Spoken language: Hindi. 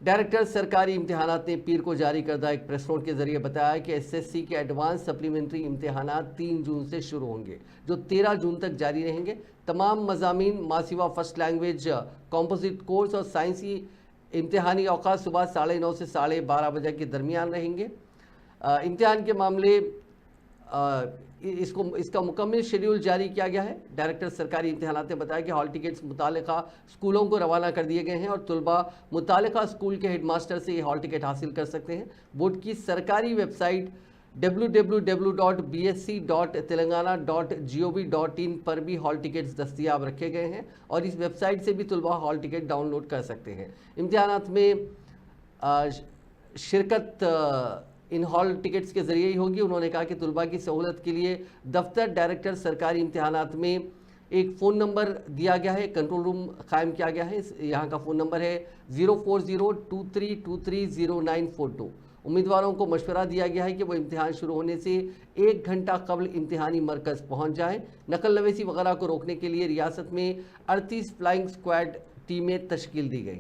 डायरेक्टर सरकारी इम्तिहानात ने पीर को जारी करदा एक प्रेस नोट के जरिए बताया कि एसएससी के एडवांस सप्लीमेंट्री इम्तिहानात 3 जून से शुरू होंगे, जो 13 जून तक जारी रहेंगे। तमाम मज़ामीन मासिवा फर्स्ट लैंग्वेज, कंपोजिट कोर्स और साइंसी इम्तिहानी औकात सुबह 9:30 से 12:30 बजे के दरमियान रहेंगे। इम्तिहान के मामले इसका मुकम्मल शेड्यूल जारी किया गया है। डायरेक्टर सरकारी इम्तिहानात ने बताया कि हॉल टिकट्स मुतालिका स्कूलों को रवाना कर दिए गए हैं और तुलबा मुतालिका स्कूल के हेडमास्टर से ये हॉल टिकट हासिल कर सकते हैं। बोर्ड की सरकारी वेबसाइट www.bsc.telangana.gov.in पर भी हॉल टिकट्स दस्तियाब रखे गए हैं और इस वेबसाइट से भी तुलबा हॉल टिकट डाउनलोड कर सकते हैं। इम्तिहानात में शिरकत इन हॉल टिकट्स के ज़रिए ही होगी। उन्होंने कहा कि तुलबा की सहूलत के लिए दफ्तर डायरेक्टर सरकारी इम्तिहानात में एक फ़ोन नंबर दिया गया है, कंट्रोल रूम कायम किया गया है। यहाँ का फ़ोन नंबर है 04023230942। उम्मीदवारों को मशवरा दिया गया है कि वो इम्तिहान शुरू होने से 1 घंटा कबल इम्तिहानी मरकज़ पहुँच जाएँ। नकल नवेसी वगैरह को रोकने के लिए रियासत में 38 फ्लाइंग स्क्वाड टीमें तश्कील दी गई।